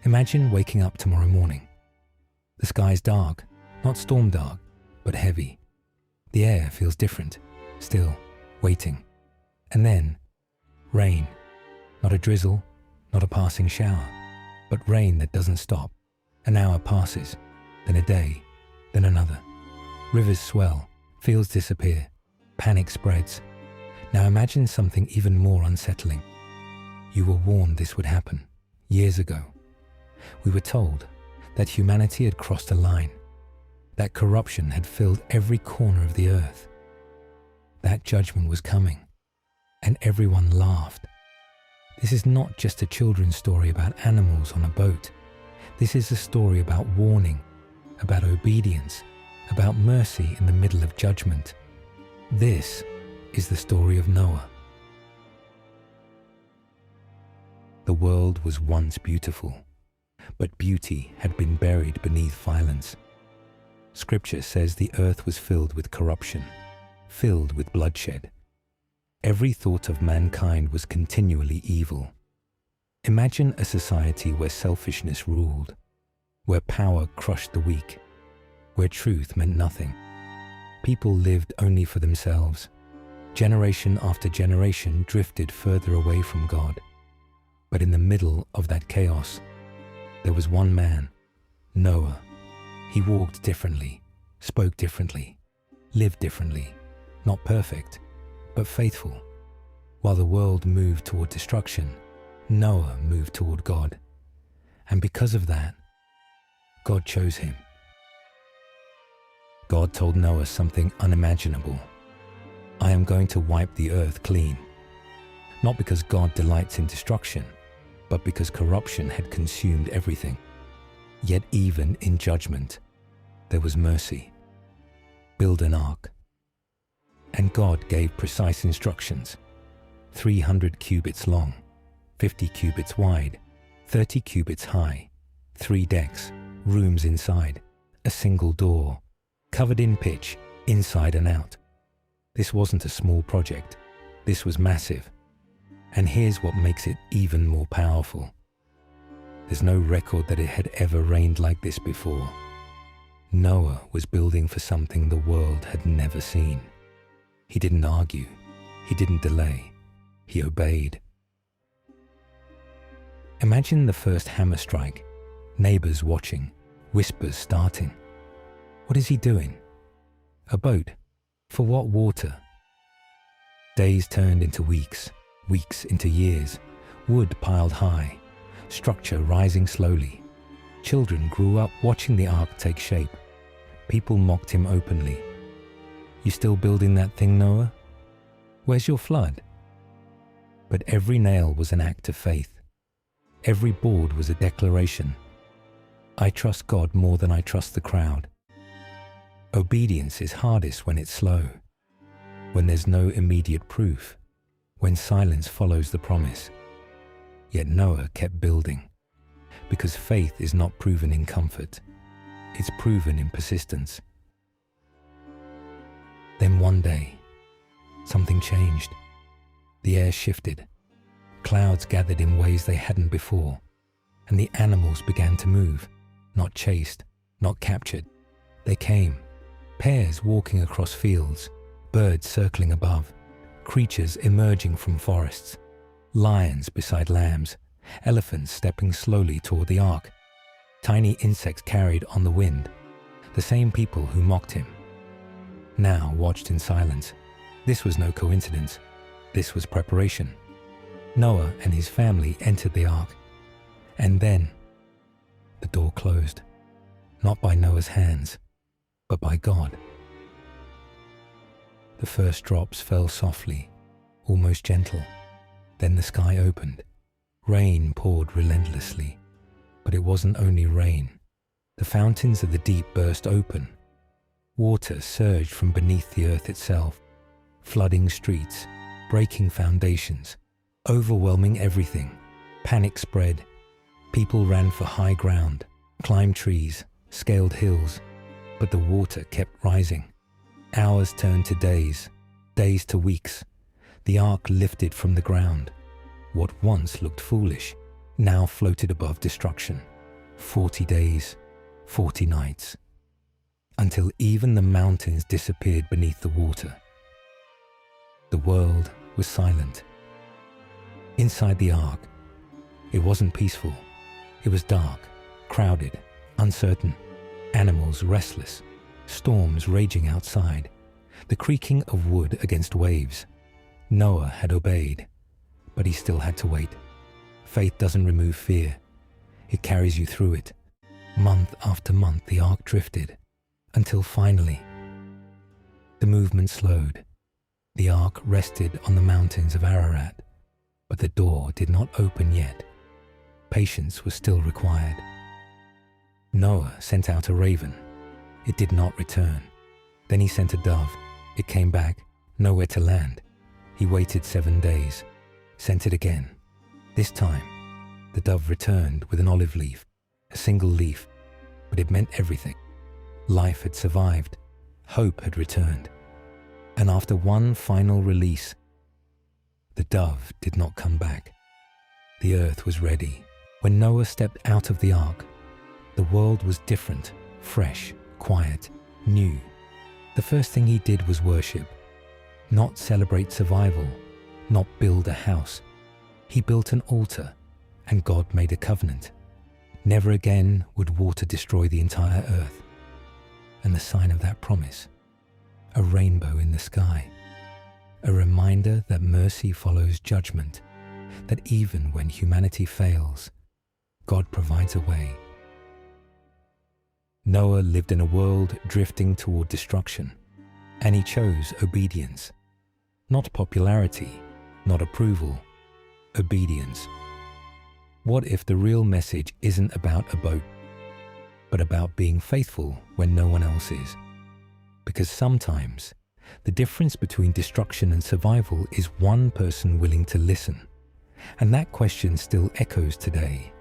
Imagine waking up tomorrow morning. The sky's dark, not storm dark, but heavy. The air feels different, still, waiting. And then, rain. Not a drizzle, not a passing shower, but rain that doesn't stop. An hour passes, then a day, then another. Rivers swell, fields disappear, panic spreads. Now imagine something even more unsettling. You were warned this would happen, years ago. We were told that humanity had crossed a line, that corruption had filled every corner of the earth. That judgment was coming, and everyone laughed. This is not just a children's story about animals on a boat. This is a story about warning, about obedience, about mercy in the middle of judgment. This is the story of Noah. The world was once beautiful, but beauty had been buried beneath violence. Scripture says the earth was filled with corruption, filled with bloodshed. Every thought of mankind was continually evil. Imagine a society where selfishness ruled, where power crushed the weak, where truth meant nothing. People lived only for themselves. Generation after generation drifted further away from God. But in the middle of that chaos, there was one man, Noah. He walked differently, spoke differently, lived differently, not perfect, but faithful. While the world moved toward destruction, Noah moved toward God. And because of that, God chose him. God told Noah something unimaginable. I am going to wipe the earth clean. Not because God delights in destruction, but because corruption had consumed everything. Yet even in judgment, there was mercy. Build an ark. And God gave precise instructions. 300 cubits long, 50 cubits wide, 30 cubits high, 3 decks, rooms inside, a single door, covered in pitch, inside and out. This wasn't a small project. This was massive. And here's what makes it even more powerful. There's no record that it had ever rained like this before. Noah was building for something the world had never seen. He didn't argue. He didn't delay. He obeyed. Imagine the first hammer strike, neighbors watching, whispers starting. What is he doing? A boat. For what water? Days turned into weeks, weeks into years, wood piled high, structure rising slowly. Children grew up watching the ark take shape. People mocked him openly. You still building that thing, Noah? Where's your flood? But every nail was an act of faith. Every board was a declaration. I trust God more than I trust the crowd. Obedience is hardest when it's slow, when there's no immediate proof, when silence follows the promise. Yet Noah kept building, because faith is not proven in comfort. It's proven in persistence. Then one day, something changed. The air shifted. Clouds gathered in ways they hadn't before, and the animals began to move, not chased, not captured. They came, pairs walking across fields, birds circling above, creatures emerging from forests, lions beside lambs, elephants stepping slowly toward the ark, tiny insects carried on the wind, the same people who mocked him. Now watched in silence. This was no coincidence. This was preparation. Noah and his family entered the ark, and then the door closed, not by Noah's hands, but by God. The first drops fell softly, almost gentle. Then the sky opened. Rain poured relentlessly, but it wasn't only rain. The fountains of the deep burst open. Water surged from beneath the earth itself, flooding streets, breaking foundations, overwhelming everything. Panic spread. People ran for high ground, climbed trees, scaled hills, but the water kept rising. Hours turned to days, days to weeks. The ark lifted from the ground. What once looked foolish now floated above destruction. 40 days, 40 nights, until even the mountains disappeared beneath the water. The world was silent. Inside the ark, it wasn't peaceful. It was dark, crowded, uncertain, animals restless, storms raging outside, the creaking of wood against waves. Noah had obeyed, but he still had to wait. Faith doesn't remove fear. It carries you through it. Month after month, the ark drifted, until finally, the movement slowed. The ark rested on the mountains of Ararat, but the door did not open yet. Patience was still required. Noah sent out a raven. It did not return. Then he sent a dove. It came back, nowhere to land. He waited 7 days, sent it again. This time, the dove returned with an olive leaf, a single leaf, but it meant everything. Life had survived. Hope had returned. And after one final release, the dove did not come back. The earth was ready. When Noah stepped out of the ark, the world was different, fresh, quiet, new. The first thing he did was worship, not celebrate survival, not build a house. He built an altar, and God made a covenant. Never again would water destroy the entire earth. And the sign of that promise, a rainbow in the sky, a reminder that mercy follows judgment, that even when humanity fails, God provides a way. Noah lived in a world drifting toward destruction, and he chose obedience. Not popularity, not approval, obedience. What if the real message isn't about a boat, but about being faithful when no one else is? Because sometimes the difference between destruction and survival is one person willing to listen. And that question still echoes today.